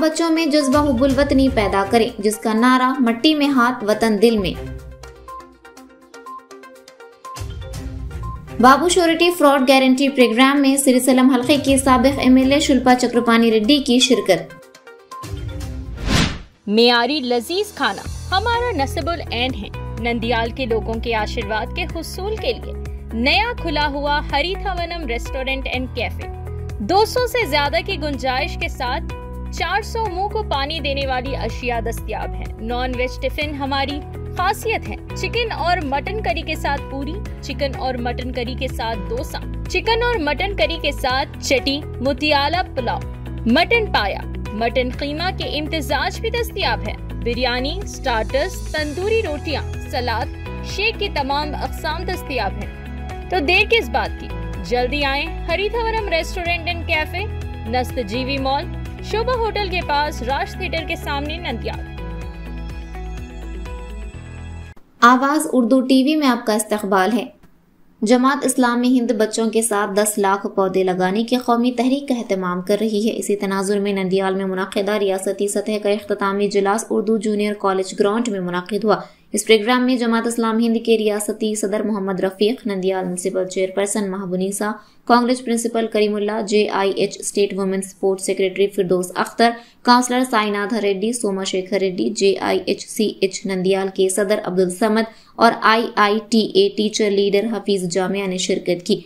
बच्चों में जज्बा हुब्बुल वतनी पैदा करें, जिसका नारा मट्टी में हाथ वतन दिल में। बाबू श्योरिटी फ्रॉड गारंटी प्रोग्राम में सिरिसलम हल्के की साबिक एमएलए शिल्पा चक्रपाणी रेड्डी की शिरकत। मेयारी लजीज खाना हमारा नस्बुल एंड है। नंदियाल के लोगों के आशीर्वाद के हुसूल के लिए नया खुला हुआ हरिथावनम रेस्टोरेंट एंड कैफे 200 से ज्यादा की गुंजाइश के साथ 400 मुंह को पानी देने वाली अशिया दस्तयाब है। नॉन वेज टिफिन हमारी खासियत है। चिकन और मटन करी के साथ पूरी, चिकन और मटन करी के साथ डोसा, चिकन और मटन करी के साथ चटी, मुतियाला पुलाव, मटन पाया, मटन कीमा के इम्तिजाज भी दस्तयाब है। बिरयानी, स्टार्टर्स, तंदूरी रोटियां, सलाद, शेक की तमाम अक़साम दस्तयाब है। तो देर किस बात की, जल्दी आए हरिथावनम रेस्टोरेंट एंड कैफे, नस्त जीवी मॉल, शोभा होटल के पास, राज थिएटर के सामने, नंदियाल। आवाज उर्दू टीवी में आपका इस्तकबाल है। जमात इस्लामी हिंद बच्चों के साथ 10 लाख पौधे लगाने की कौमी तहरीक का एहतमाम कर रही है। इसी तनाजुर में नंदियाल में मुनाकिदा रियासती सतह का इख्तितामी इजलास उर्दू जूनियर कॉलेज ग्राउंड में मुनाकिद हुआ। इस प्रोग्राम में जमात इस्लामी हिंद के रियासती सदर Mohammad Rafiq, Nandyal municipal chairperson Mehboobnisa, Congress principal Karimulla, JIH state women sports secretary Firdaus Akhtar, councillor Sainath Reddy, Somashekar Reddy, JIHCH Nandyal के सदर अब्दुल समद और IITA teacher leader Hafeez Jamia ने शिरकत की।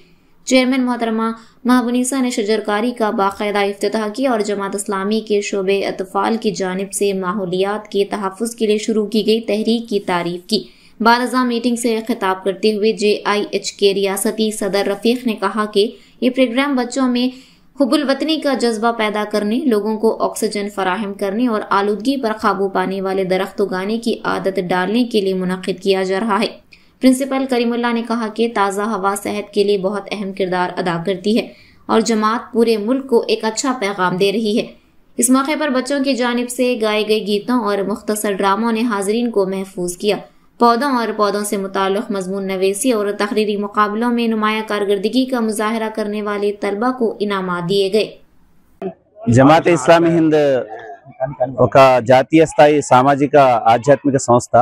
चेयरमैन मोहतरमा महबूनीसा ने शजरकारी का बाकायदा इफ्तिताह किया और जमात इस्लामी के शोबे अतफाल की जानिब से माहौलियात के तहफ़्फ़ुज़ के लिए शुरू की गई तहरीक की तारीफ की। बारज़ा मीटिंग से खिताब करते हुए JIH के रियासती सदर रफीक ने कहा कि ये प्रोग्राम बच्चों में हुब्बुल वतनी का जज्बा पैदा करने, लोगों को ऑक्सीजन फराहम करने और आलूदगी पर काबू पाने वाले दरख्त उगाने की आदत डालने के लिए मुनक़िद किया जा रहा है। प्रिंसिपल करीमुल्ला ने कहा कि ताज़ा हवा सेहत के लिए बहुत अहम किरदार अदा करती है और जमात पूरे मुल्क को एक अच्छा पैगाम दे रही है। इस मौके पर बच्चों की जानिब से गाए गए गीतों और मुख्तसर ड्रामों ने हाज़रीन को महफूज किया। पौधों और पौधों से मुताल्लिक़ मज़मून नवीसी और तकरीरी मुकाबलों में नुमाया कारकर्दगी का मुजाहरा करने वाले तलबा को इनामात दिए गए। जमात इस्लामी हिंद ఒక జాతీయ స్థాయి సామాజిక ఆధ్యాత్మిక సంస్థ।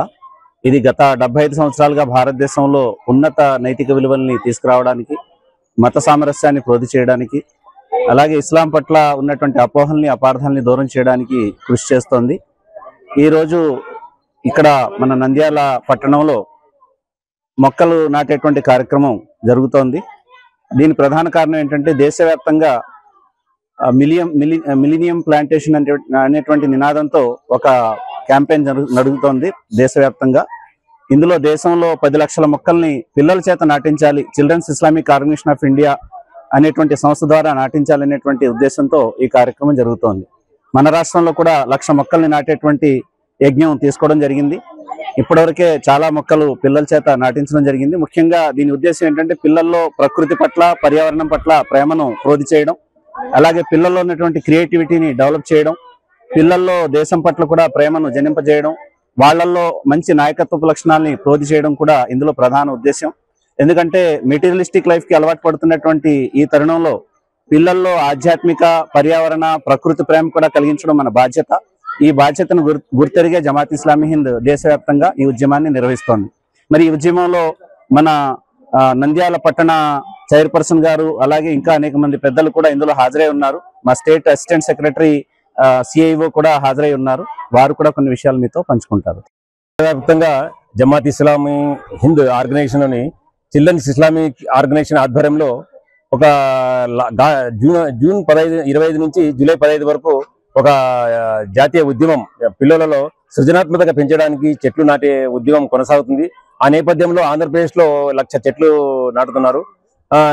ఇది గత 75 సంవత్సరాలుగా భారతదేశంలో ఉన్నత నైతిక విలువల్ని తీసుకురావడానికి, మత సామరస్యాన్ని ప్రోధి చేయడానికి, అలాగే ఇస్లాం పట్ల ఉన్నటువంటి అపోహల్ని అపార్థాలని దూరం చేయడానికి కృషి చేస్తోంది। ఈ రోజు ఇక్కడ మన నంద్యాల పట్టణంలో మొక్కలు నాటేటువంటి కార్యక్రమం జరుగుతోంది। దీని ప్రధాన కారణం ఏంటంటే దేశవ్యాప్తంగా మిలీనియం ప్లాంటేషన్ అనేటువంటి నినాదంతో ఒక క్యాంపెయిన్ నడుగుతోంది దేశవ్యాప్తంగా। ఇందులో దేశంలో 10 లక్షల మొక్కల్ని పిల్లల చేత నాటించాలి, children's Islamic organisation of India అనేటువంటి సంస్థ ద్వారా నాటించాలనేటువంటి ఉద్దేశంతో ఈ కార్యక్రమం జరుగుతోంది। మన రాష్ట్రంలో కూడా 1,00,000 మొక్కల్ని నాటేటువంటి యజ్ఞం తీసుకోవడం జరిగింది। ఇప్పటివరకే చాలా మొక్కలు పిల్లల చేత నాటించడం జరిగింది। ముఖ్యంగా దీని ఉద్దేశం ఏంటంటే పిల్లల్లో ప్రకృతి పట్ల, పర్యావరణం పట్ల ప్రేమను ప్రోధి చేయడం, అలాగే పిల్లల్లో ఉన్నటువంటి క్రియేటివిటీని డెవలప్ చేయడం, పిల్లల్లో దేశం పట్ల కూడా ప్రేమను జనింపజేయడం, వాళ్ళల్లో మంచి నాయకత్వపు లక్షణాలని ప్రోధి చేయడం కూడా ఇందులో ప్రధాన ఉద్దేశం। ఎందుకంటే మెటీరియలిస్టిక్ లైఫ్ కి అలవాటు పడుతున్నటువంటి ఈ తరుణంలో పిల్లల్లో ఆధ్యాత్మిక, పర్యావరణ, ప్రకృతి ప్రేమ కూడా కలిగించడం మన బాధ్యత। ఈ బాధ్యతను గుర్తెరిగే జమాత్ ఇస్లామీ హింద్ దేశవ్యాప్తంగా ఈ ఉద్యమాన్ని నిర్వహిస్తోంది। మరి ఈ ఉద్యమంలో మన నంద్యాల పట్టణ చైర్పర్సన్ గారు, అలాగే ఇంకా అనేక మంది పెద్దలు కూడా ఇందులో హాజరై ఉన్నారు। మా స్టేట్ అసిస్టెంట్ సెక్రటరీ CIO కూడా హాజరై ఉన్నారు। వారు కూడా కొన్ని విషయాలు మీతో పంచుకుంటారు। వ్యాప్తంగా జమాత్ ఇస్లామీ హింద్ ఆర్గనైజేషన్ అని చిల్డ్రన్స్ ఇస్లామిక్ ఆర్గనైజేషన్ ఆధ్వర్యంలో ఒక జూన్ 25 నుంచి జూలై 15 వరకు ఒక జాతీయ ఉద్యమం పిల్లలలో సృజనాత్మకత పెంచడానికి చెట్లు నాటే ఉద్యమం కొనసాగుతుంది। ఆ నేపథ్యంలో ఆంధ్రప్రదేశ్ లో 1,00,000 చెట్లు నాటుతున్నారు।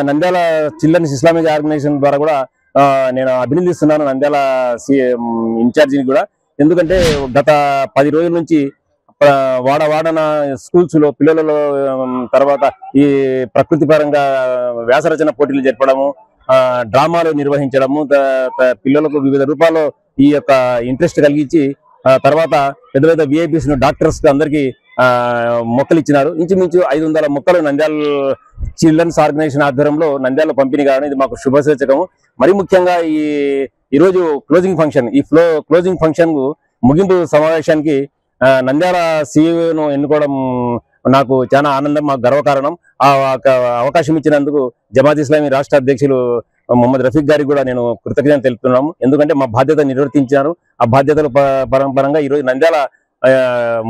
నంద్యాల చిల్డ్రన్స్ ఇస్లామిక్ ఆర్గనైజేషన్ ద్వారా కూడా నేను అభినందిస్తున్నాను నంద్యాల ఇన్ఛార్జిని కూడా। ఎందుకంటే గత 10 రోజుల నుంచి వాడన స్కూల్స్ లో పిల్లలలో తర్వాత ఈ ప్రకృతి పరంగా వ్యాసరచన పోటీలు జరపడము, డ్రామాలు నిర్వహించడము, పిల్లలకు వివిధ రూపాల్లో ఈ యొక్క ఇంట్రెస్ట్ కలిగించి తర్వాత పెద్ద పెద్ద VIPs డాక్టర్స్ అందరికీ మొక్కలు ఇచ్చినారు। ఇంచుమించు 500 మొక్కలు నంద్యాల చిల్డ్రన్స్ ఆర్గనైజేషన్ ఆధ్వర్యంలో నంద్యాల పంపిణీ కావడం ఇది మాకు శుభసూచకము। మరి ముఖ్యంగా ఈ ఈ రోజు క్లోజింగ్ ఫంక్షన్, ఈ క్లోజింగ్ ఫంక్షన్ ముగింపు సమావేశానికి నంద్యాల సీఈఓను ఎన్నుకోవడం నాకు చాలా ఆనందం, మాకు గర్వకారణం. ఆ అవకాశం ఇచ్చినందుకు జమాత్ ఇస్లామీ రాష్ట్ర అధ్యక్షులు మొహమ్మద్ రఫీక్ గారికి కూడా నేను కృతజ్ఞత తెలుపుతున్నాము. ఎందుకంటే మా బాధ్యత నిర్వర్తించారు. ఆ బాధ్యతల పరంపరంగా ఈరోజు నంద్యాల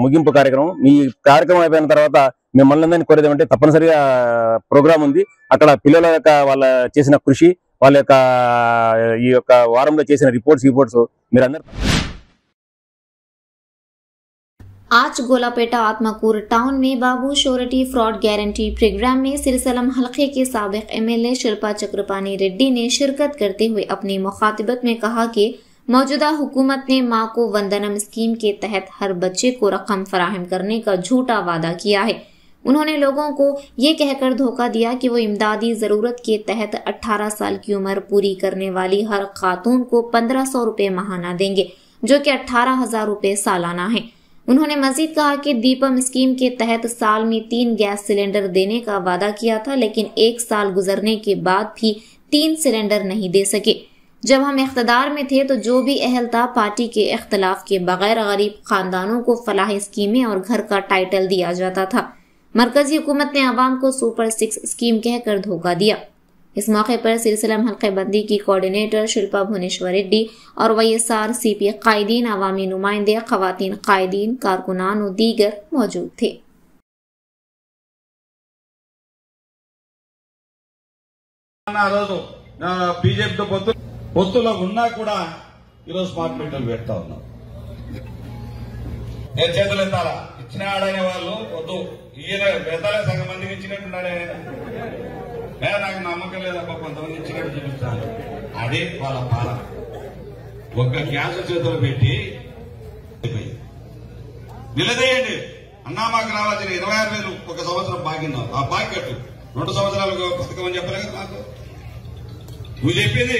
ముగింపు కార్యక్రమం. ఈ కార్యక్రమం అయిపోయిన తర్వాత మిమ్మల్ని అందరినీ కోరేది అంటే తప్పనిసరిగా ప్రోగ్రామ్ ఉంది. అక్కడ పిల్లల యొక్క వాళ్ళ చేసిన కృషి, వాళ్ళ యొక్క ఈ యొక్క వారంలో చేసిన రిపోర్ట్స్ మీరందరూ. आज गोलापेटा आत्माकूर टाउन में बाबू श्योरिटी फ्रॉड गारंटी प्रोग्राम में सिरसलम हलके के साबिक एमएलए शिल्पा चक्रपाणी रेड्डी ने शिरकत करते हुए अपनी मुखातिबत में कहा कि मौजूदा हुकूमत ने मां को वंदनम स्कीम के तहत हर बच्चे को रकम फराहम करने का झूठा वादा किया है। उन्होंने लोगों को ये कहकर धोखा दिया कि वो इमदादी जरूरत के तहत 18 साल की उम्र पूरी करने वाली हर खातून को 1500 रुपए माहाना देंगे, जो कि 18,000 रुपए सालाना है। उन्होंने मजीद कहा कि दीपम स्कीम के तहत साल में 3 गैस सिलेंडर देने का वादा किया था, लेकिन 1 साल गुजरने के बाद भी 3 सिलेंडर नहीं दे सके। जब हम इख्तदार में थे तो जो भी अहल था पार्टी के इख्तलाफ के बगैर गरीब खानदानों को फलाही स्कीमें और घर का टाइटल दिया जाता था। मरकजी हुकूमत ने आवाम को सुपर 6 स्कीम कहकर धोखा दिया। इस मौके पर सिलसिला हल्के बंदी की कोऑर्डिनेटर शिल्पा भुवनेश्वर रेड्डी और वाईएसआर सीपी कायदीन, अवामी नुमाइंदे, खवातीन कायदीन, कारकुनान और दीगर मौजूद थे। బీజేపీతో పొత్తులో ఉన్నా కూడా ఈరోజు స్మార్ట్ మీటర్లు పెడతా ఉన్నాం. నేను చేతులు ఎత్తాలా, ఇచ్చిన ఆడనే వాళ్ళు వద్దు, ఈయన పెద్దలే సగం మందికి ఇచ్చినట్టున్నాడే, నాకు నమ్మకం లేదబ్బా, కొంతమంది ఇచ్చినట్టు చూపిస్తాను. అదే వాళ్ళ పాలన. ఒక్క గ్యాస్ చేతులు పెట్టి నిలదీయండి. అన్నా మాకు రావాల్సిన 26,000 ఒక సంవత్సరం బాగిన్నాం, ఆ బాకి కట్టు. 2 సంవత్సరాలకు పథకం అని చెప్పలే కదా నాకు. నువ్వు చెప్పింది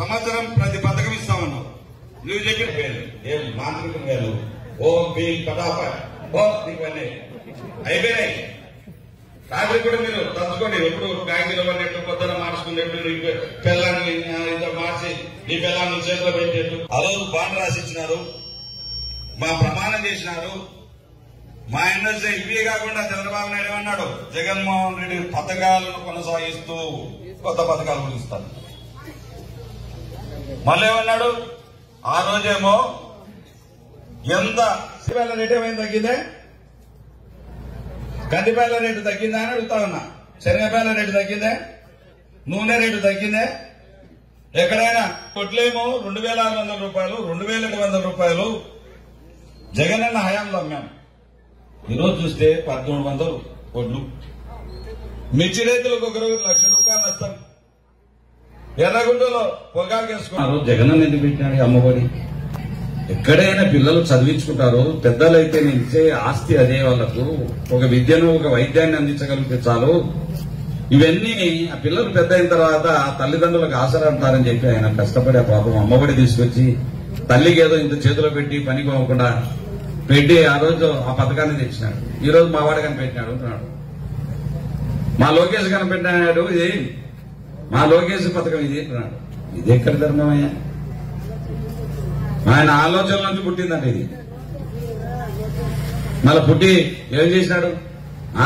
సంవత్సరం ప్రతి పథకం ఇస్తామన్నావు. నువ్వు చెప్పిన పేరు ఏం మాంత్రికం వేలు, ఓ బీ పటాప ఓ నీకు అయిపోయినాయి. రాత్రి కూడా మీరు తలుచుకోండి, ఎప్పుడు బ్యాంకులో పడినట్టు, పొద్దున మార్చుకున్నట్టు, నీ పిల్లల్ని మార్చి నీ పిల్లల్ని చేతిలో పెట్టేట్టు. ఆ రోజు బాండ్ రాసి ఇచ్చినారు, మా ప్రమాణం చేసినారు. మా ఎన్ఎస్ఏ ఇవే కాకుండా చంద్రబాబు నాయుడు ఏమన్నాడు, జగన్మోహన్ రెడ్డి పథకాలను కొనసాగిస్తూ కొత్త పథకాలు గురిస్తాడు. మళ్ళీ ఏమన్నాడు, ఆ రోజేమో ఎంత శనగల రేటు ఏమైంది, తగ్గిందే? కందిపేల రేటు తగ్గిందా అని అడుగుతా ఉన్నా. శనగపేల రేటు తగ్గిందే? నూనె రేటు తగ్గిందే? ఎక్కడైనా కొట్లేమో 2,600 రూపాయలు, 2,700 రూపాయలు జగనన్న హయాంలో అమ్మాం. ఈరోజు చూస్తే 1,300 కొట్లు. మిర్చి రైతులకు ఒకరు 1,00,000 రూపాయలు నష్టం. ఎర్రగుంటలో పొగాకు వేసుకున్నారు. జగనన్న ఎందుకు పెట్టినాడు అమ్మఒడి? ఎక్కడైనా పిల్లలు చదివించుకుంటారు, పెద్దలైతే నిలిచే ఆస్తి అదే వాళ్లకు. ఒక విద్యను, ఒక వైద్యాన్ని అందించగలిగితే చాలు. ఇవన్నీ ఆ పిల్లలు పెద్ద అయిన తర్వాత తల్లిదండ్రులకు ఆసరా అంటారని చెప్పి ఆయన కష్టపడే పాపం అమ్మఒడి తీసుకొచ్చి తల్లికి ఏదో ఇంత చేతిలో పెట్టి పని పోకుండా పెట్టి ఆ రోజు ఆ పథకాన్ని తెచ్చినాడు. ఈ రోజు మా వాడు కనిపెట్టినాడు అంటున్నాడు. మా లోకేష్ కనిపెట్టినాడు, ఇది మా లోకేష్ పథకం ఇది అంటున్నాడు. ఇది ఎక్కడ ధర్మమయ్యా? ఆయన ఆలోచనల నుంచి పుట్టిందండి ఇది. మళ్ళీ పుట్టి ఏం చేసినాడు?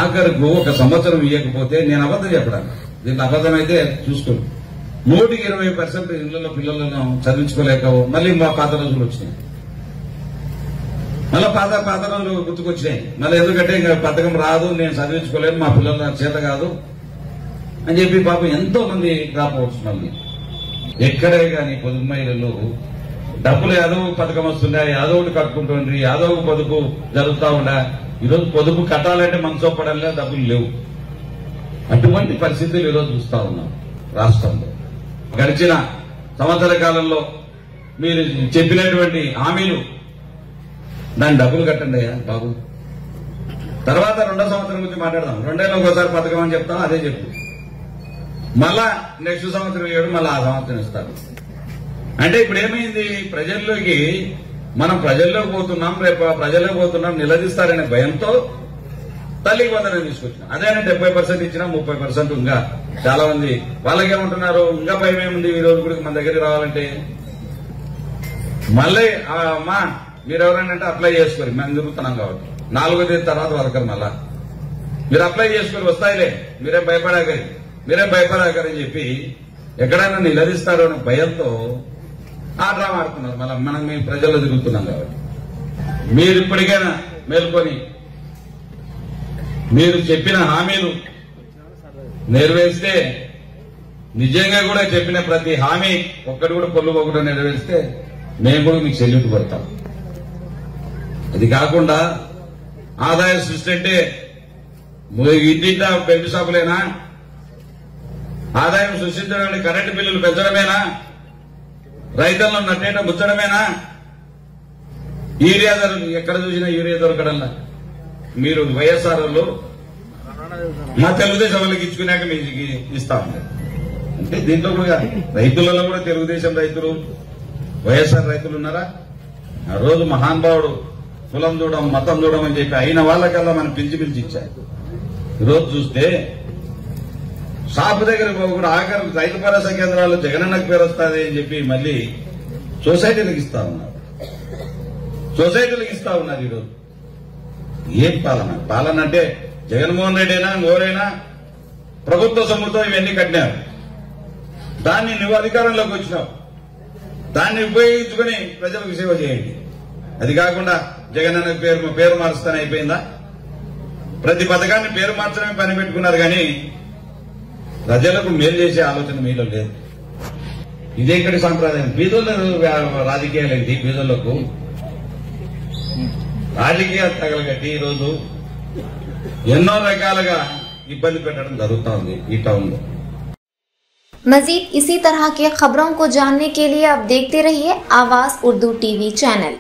ఆఖరికి ఒక సంవత్సరం ఇవ్వకపోతే నేను అబద్ధం చెప్పడానికి, దీంట్లో అబద్ధం అయితే చూసుకోండి, 120% ఇళ్లలో పిల్లలను చదివించుకోలేక మళ్ళీ మా పాత రోజులు వచ్చినాయి. మళ్ళీ పాత రోజులు గుర్తుకొచ్చినాయి. మళ్ళీ ఎందుకంటే ఇంకా పథకం రాదు, నేను చదివించుకోలేను, మా పిల్లలు నాకు చేత కాదు అని చెప్పి పాపం ఎంతో మంది డ్రాప్ అవుట్స్. మళ్ళీ ఎక్కడే కానీ పొదుపు మహిళలు డబ్బులు ఏదో పథకం వస్తుందా, ఏదో ఒకటి కట్టుకుంటుంది, ఏదో ఒక పొదుపు జరుగుతూ ఉండా. ఈరోజు పొదుపు కట్టాలంటే మనసు పడలే, డబ్బులు లేవు. అటువంటి పరిస్థితులు ఈరోజు చూస్తా ఉన్నాం రాష్ట్రంలో. గడిచిన సంవత్సర కాలంలో మీరు చెప్పినటువంటి హామీలు, దాని డబ్బులు కట్టండి అయ్యా బాబు. తర్వాత 2వ సంవత్సరం గురించి మాట్లాడదాం. 2 ఏళ్ళకి ఒకసారి పథకం అని చెప్తాం, అదే చెప్పు. మళ్ళా నెక్స్ట్ సంవత్సరం ఇవ్వడు, మళ్ళీ ఆ సంవత్సరం ఇస్తారు. అంటే ఇప్పుడు ఏమైంది? ప్రజల్లోకి మనం ప్రజల్లోకి పోతున్నాం, రేపు ప్రజల్లోకి పోతున్నాం, నిలదీస్తారనే భయంతో తల్లికి వందనం తీసుకొచ్చినాం. అదే 70% ఇచ్చినా 30% ఇంకా చాలా మంది వాళ్ళకేమంటున్నారు, ఇంకా భయం ఏముంది ఈ రోజు కూడా మన దగ్గరికి రావాలంటే. మళ్ళీ అమ్మా మీరు ఎవరైనా అంటే అప్లై చేసుకోరు, మేము తిరుగుతున్నాం కాబట్టి 4వ తేదీ తర్వాత వరకరు. మళ్ళా మీరు అప్లై చేసుకుని వస్తాయిలే, మీరేం భయపడాకరని చెప్పి ఎక్కడైనా నిలదీస్తారో అనే భయంతో ఆ డ్రామా ఆడుతున్నారు. మళ్ళీ మనం మీ ప్రజల్లో తిరుగుతున్నాం కాబట్టి మీరు ఇప్పటికైనా మేల్కొని మీరు చెప్పిన హామీలు నెరవేరిస్తే, నిజంగా కూడా చెప్పిన ప్రతి హామీ ఒక్కటి కూడా పొల్లు పోకుండా నెరవేరిస్తే మేము కూడా మీకు సెల్యూట్ కొడతాం. అది కాకుండా ఆదాయ సృష్టి అంటే ఇంటింటా బెల్ట్ షాపులేనా? ఆదాయం సృష్టించడానికి కరెంటు బిల్లులు పెంచడమేనా? రైతులను నట్టేట ముచ్చడమేనా? యూరియా ధర ఎక్కడ చూసినా యూరియా దొరకడంలా మీరు వైఎస్ఆర్ వాళ్ళు మా తెలుగుదేశం వాళ్ళకి ఇచ్చుకున్నాక మీకు ఇస్తా ఉన్నారు. అంటే దీంట్లో కూడా రైతులలో కూడా తెలుగుదేశం రైతులు వైఎస్ఆర్ రైతులు ఉన్నారా? ఆ రోజు మహానుభావుడు కులం చూడడం మతం చూడడం అని చెప్పి అయిన వాళ్ళకల్లా మనం పిలిచి ఇచ్చారు. ఈరోజు చూస్తే షాపు దగ్గర కూడా ఆఖరి రైతు భరోసా కేంద్రాల్లో జగనన్నకు పేరు వస్తుంది అని చెప్పి మళ్ళీ సొసైటీలకు ఇస్తా ఉన్నారు. ఈరోజు ఏం పాలన అంటే జగన్మోహన్ రెడ్డి అయినా ఎవరైనా ప్రభుత్వ సొమ్ముతో ఇవన్నీ కట్టినారు. దాన్ని నువ్వు అధికారంలోకి వచ్చినావు, దాన్ని ఉపయోగించుకుని ప్రజలకు సేవ చేయండి. అది కాకుండా జగనన్న పేరు మారుస్తానే అయిపోయిందా? ప్రతి పథకాన్ని పేరు మార్చడమే పని పెట్టుకున్నారు కానీ ప్రజలకు మేలు చేసే ఆలోచన మీలో లేదు. ఇదే ఇక్కడి సాంప్రదాయం. బీదోళ్ళు రాజకీయాలు ఏంటి? బీదోళ్లకు రాజకీయాలు తగలగట్టి ఈరోజు ఎన్నో రకాలుగా ఇబ్బంది పెట్టడం జరుగుతూ ఉంది ఈ టౌన్ లో. मजीद इसी तरह की खबरों को जानने के लिए आप देखते रहिए आवाज उर्दू टीवी चैनल।